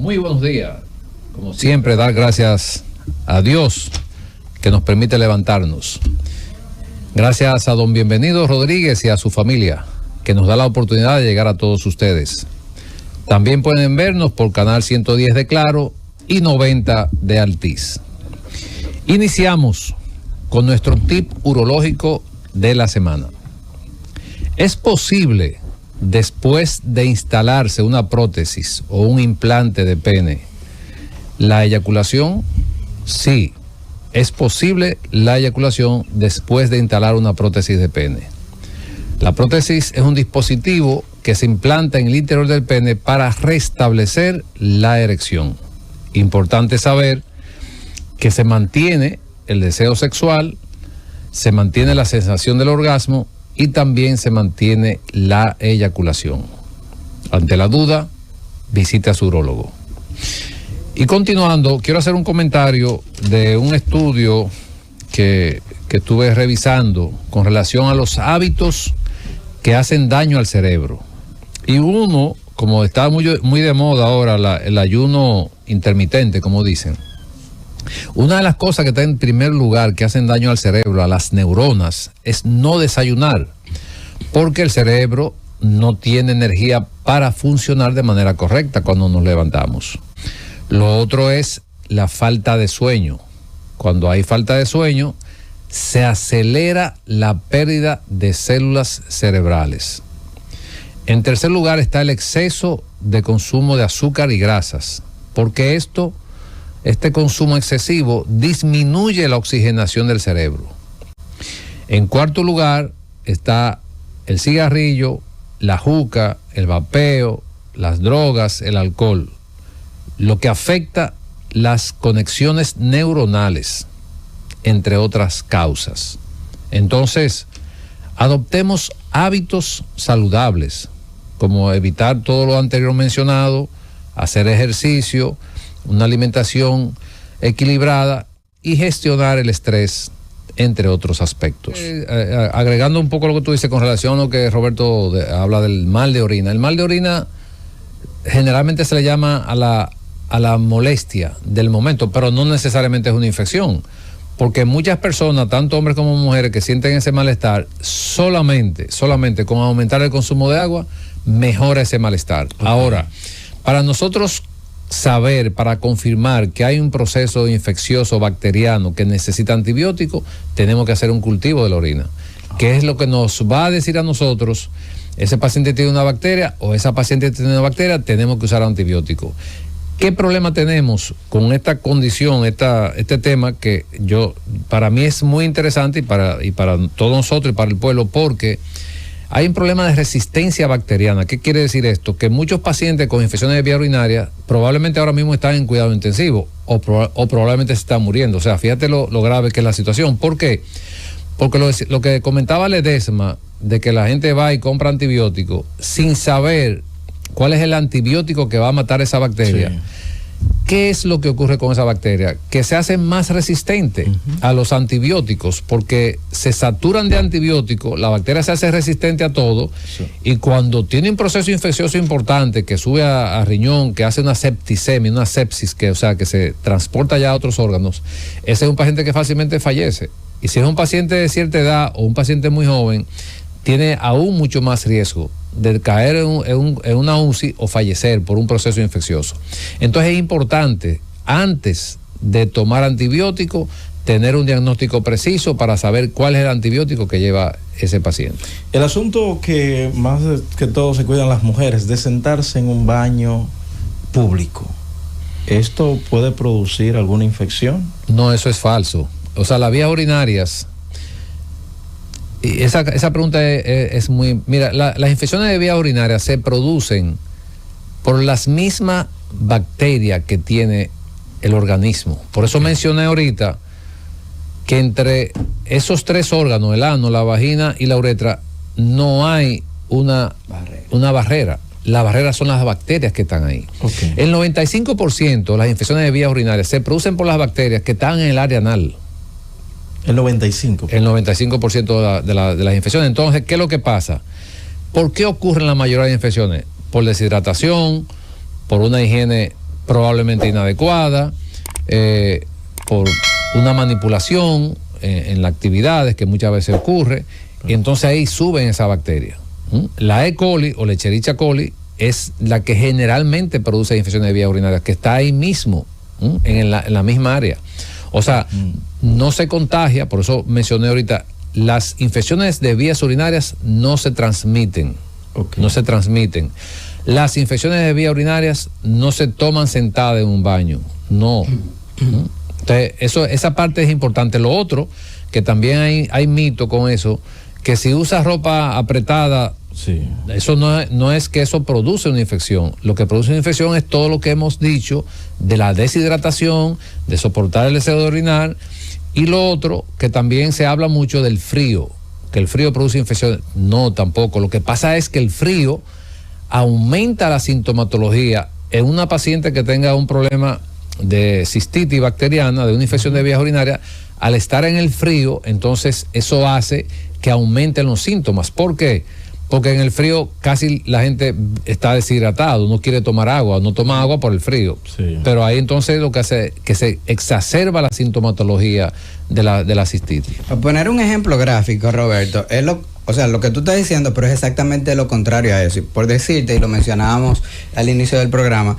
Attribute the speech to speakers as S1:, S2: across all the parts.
S1: Muy buenos días. Como siempre, dar gracias a Dios que nos permite levantarnos. Gracias a don Bienvenido Rodríguez y a su familia, que nos da la oportunidad de llegar a todos ustedes. También pueden vernos por canal 110 de Claro y 90 de Altiz. Iniciamos con nuestro tip urológico de la semana. ¿Es posible, después de instalarse una prótesis o un implante de pene, la eyaculación? Sí, es posible la eyaculación después de instalar una prótesis de pene. La prótesis es un dispositivo que se implanta en el interior del pene para restablecer la erección. Importante saber que se mantiene el deseo sexual, se mantiene la sensación del orgasmo y también se mantiene la eyaculación. Ante la duda, visite a su urólogo. Y continuando, quiero hacer un comentario de un estudio que estuve revisando con relación a los hábitos que hacen daño al cerebro. Y uno, como está muy de moda ahora, el ayuno intermitente, como dicen, una de las cosas que está en primer lugar que hacen daño al cerebro, a las neuronas, es no desayunar, porque el cerebro no tiene energía para funcionar de manera correcta cuando nos levantamos. Lo otro es la falta de sueño. Cuando hay falta de sueño, se acelera la pérdida de células cerebrales. En tercer lugar está el exceso de consumo de azúcar y grasas, porque este consumo excesivo disminuye la oxigenación del cerebro. En cuarto lugar está el cigarrillo, la juca, el vapeo, las drogas, el alcohol, lo que afecta las conexiones neuronales, entre otras causas. Entonces, adoptemos hábitos saludables, como evitar todo lo anterior mencionado, hacer ejercicio, una alimentación equilibrada y gestionar el estrés, entre otros aspectos. Agregando un poco lo que tú dices con relación a lo que Roberto habla del mal de orina. El mal de orina generalmente se le llama a la molestia del momento, pero no necesariamente es una infección, porque muchas personas, tanto hombres como mujeres, que sienten ese malestar, solamente con aumentar el consumo de agua, mejora ese malestar. Okay. Ahora, para nosotros saber, para confirmar que hay un proceso infeccioso bacteriano que necesita antibiótico, tenemos que hacer un cultivo de la orina, que es lo que nos va a decir a nosotros, ese paciente tiene una bacteria o esa paciente tiene una bacteria, tenemos que usar antibiótico. ¿Qué problema tenemos con esta condición, este tema que para mí es muy interesante y para todos nosotros y para el pueblo, porque hay un problema de resistencia bacteriana? ¿Qué quiere decir esto? Que muchos pacientes con infecciones de vía urinaria probablemente ahora mismo están en cuidado intensivo o probablemente se están muriendo. O sea, fíjate lo grave que es la situación. ¿Por qué? Porque lo que comentaba Ledesma, de que la gente va y compra antibióticos sin saber cuál es el antibiótico que va a matar esa bacteria. Sí. ¿Qué es lo que ocurre con esa bacteria? Que se hace más resistente a los antibióticos, porque se saturan de antibióticos, la bacteria se hace resistente a todo, sí. Y cuando tiene un proceso infeccioso importante que sube a riñón, que hace una septicemia, una sepsis, que se transporta ya a otros órganos, ese es un paciente que fácilmente fallece. Y si es un paciente de cierta edad o un paciente muy joven, tiene aún mucho más riesgo de caer en una UCI o fallecer por un proceso infeccioso. Entonces es importante, antes de tomar antibiótico, tener un diagnóstico preciso para saber cuál es el antibiótico que lleva ese paciente.
S2: El asunto que más que todo se cuidan las mujeres, de sentarse en un baño público, ¿esto puede producir alguna infección?
S1: No, eso es falso. O sea, las vías urinarias... Esa pregunta es muy... Mira, las infecciones de vías urinarias se producen por las mismas bacterias que tiene el organismo. Por eso mencioné ahorita que entre esos tres órganos, el ano, la vagina y la uretra, no hay una barrera. La barrera son las bacterias que están ahí. Okay. El 95% de las infecciones de vías urinarias se producen por las bacterias que están en el área anal.
S2: El 95%.
S1: El 95% de las infecciones. Entonces, ¿qué es lo que pasa? ¿Por qué ocurren la mayoría de infecciones? Por deshidratación, por una higiene probablemente inadecuada, por una manipulación en las actividades que muchas veces ocurre, y entonces ahí suben esa bacteria. La E. coli o Escherichia coli es la que generalmente produce infecciones de vías urinarias, que está ahí mismo, en la misma área. O sea, no se contagia, por eso mencioné ahorita, las infecciones de vías urinarias no se transmiten. No se transmiten. Las infecciones de vías urinarias no se toman sentadas en un baño. No. Entonces, esa parte es importante. Lo otro, que también hay mito con eso, que si usas ropa apretada, sí, eso no es que eso produce una infección. Lo que produce una infección es todo lo que hemos dicho de la deshidratación, de soportar el deseo de orinar, y lo otro, que también se habla mucho del frío, que el frío produce infecciones. No, tampoco. Lo que pasa es que el frío aumenta la sintomatología en una paciente que tenga un problema de cistitis bacteriana, de una infección de vías urinarias. Al estar en el frío, entonces eso hace que aumenten los síntomas. ¿Por qué? Porque en el frío casi la gente está deshidratado, no quiere tomar agua, no toma agua por el frío. Sí. Pero ahí entonces lo que hace es que se exacerba la sintomatología de la cistitis.
S3: Para poner un ejemplo gráfico, Roberto, es lo que tú estás diciendo, pero es exactamente lo contrario a eso. Y por decirte, y lo mencionábamos al inicio del programa,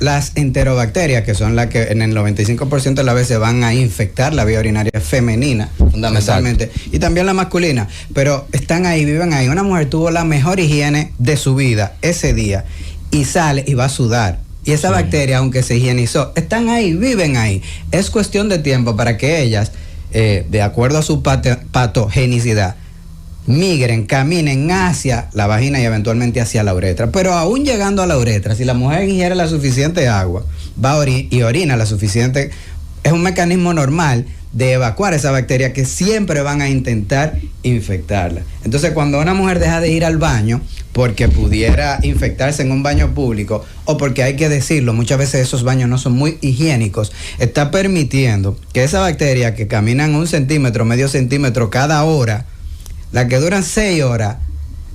S3: las enterobacterias, que son las que en el 95% de las veces van a infectar la vía urinaria femenina, fundamentalmente, exacto, y también la masculina, pero están ahí, viven ahí. Una mujer tuvo la mejor higiene de su vida ese día y sale y va a sudar. Y esa bacteria, aunque se higienizó, están ahí, viven ahí. Es cuestión de tiempo para que ellas, de acuerdo a su patogenicidad, migren, caminen hacia la vagina y eventualmente hacia la uretra. Pero aún llegando a la uretra, si la mujer ingiere la suficiente agua, y orina la suficiente, es un mecanismo normal de evacuar esa bacteria que siempre van a intentar infectarla. Entonces, cuando una mujer deja de ir al baño porque pudiera infectarse en un baño público, o porque hay que decirlo, muchas veces esos baños no son muy higiénicos, está permitiendo que esa bacteria que caminan 1 centímetro, medio centímetro cada hora, las que duran 6 horas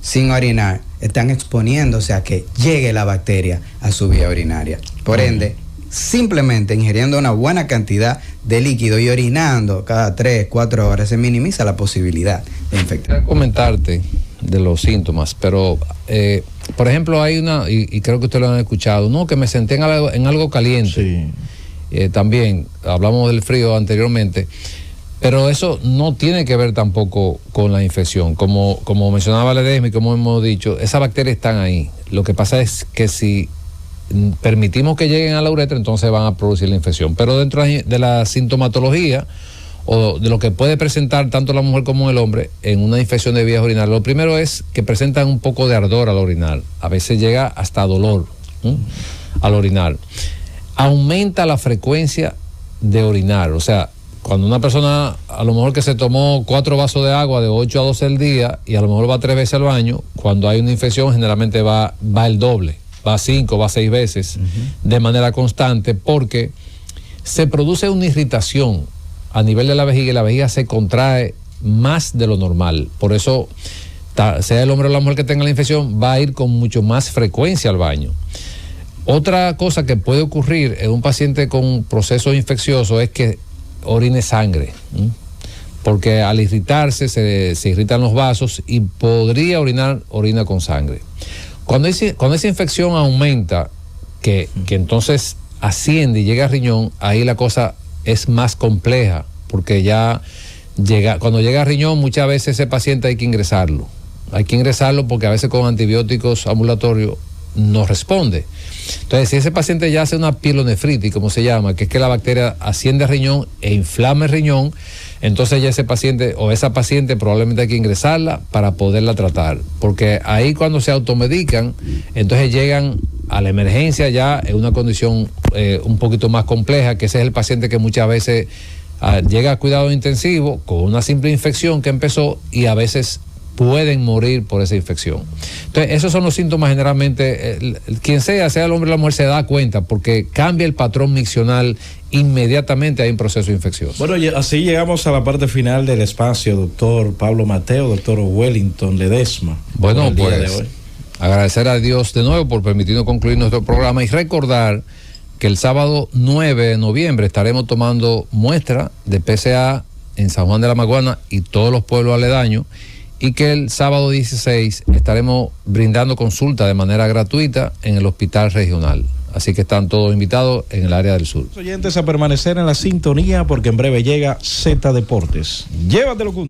S3: sin orinar, están exponiéndose a que llegue la bacteria a su vía urinaria. Por ende, simplemente ingiriendo una buena cantidad de líquido y orinando cada 3, 4 horas, se minimiza la posibilidad de infectar.
S1: Quiero comentarte de los síntomas, pero por ejemplo hay y creo que ustedes lo han escuchado, ¿no? Que me senté en algo caliente. Sí. También hablamos del frío anteriormente. Pero eso no tiene que ver tampoco con la infección. Como mencionaba Ledesma y como hemos dicho, esas bacterias están ahí. Lo que pasa es que si permitimos que lleguen a la uretra, entonces van a producir la infección. Pero dentro de la sintomatología o de lo que puede presentar tanto la mujer como el hombre en una infección de vías urinarias, lo primero es que presentan un poco de ardor al orinar. A veces llega hasta dolor al orinar. Aumenta la frecuencia de orinar, o sea, cuando una persona a lo mejor que se tomó 4 vasos de agua de 8 a 12 al día y a lo mejor va 3 veces al baño, cuando hay una infección generalmente va el doble, va 5, va 6 veces de manera constante, porque se produce una irritación a nivel de la vejiga y la vejiga se contrae más de lo normal. Por eso, sea el hombre o la mujer que tenga la infección, va a ir con mucho más frecuencia al baño. Otra cosa que puede ocurrir en un paciente con un proceso infeccioso es que orine sangre, porque al irritarse se irritan los vasos y podría orina con sangre. Cuando esa infección aumenta, que entonces asciende y llega al riñón, ahí la cosa es más compleja, porque cuando llega al riñón muchas veces ese paciente hay que ingresarlo porque a veces con antibióticos ambulatorios no responde. Entonces, si ese paciente ya hace una pielonefritis, como se llama, que es que la bacteria asciende al riñón e inflama el riñón, entonces ya ese paciente o esa paciente probablemente hay que ingresarla para poderla tratar, porque ahí cuando se automedican, entonces llegan a la emergencia ya en una condición un poquito más compleja, que ese es el paciente que muchas veces llega a cuidado intensivo con una simple infección que empezó y a veces pueden morir por esa infección. Entonces, esos son los síntomas generalmente, quien sea el hombre o la mujer, se da cuenta porque cambia el patrón miccional inmediatamente hay un proceso infeccioso.
S2: Bueno, y así llegamos a la parte final del espacio, doctor Pablo Mateo, doctor Wellington Ledesma.
S1: Bueno, pues agradecer a Dios de nuevo por permitirnos concluir nuestro programa y recordar que el sábado 9 de noviembre estaremos tomando muestra de PCA en San Juan de la Maguana y todos los pueblos aledaños, y que el sábado 16 estaremos brindando consulta de manera gratuita en el hospital regional. Así que están todos invitados en el área del sur.
S2: Oyentes a permanecer en la sintonía porque en breve llega Z Deportes. Llévatelo con...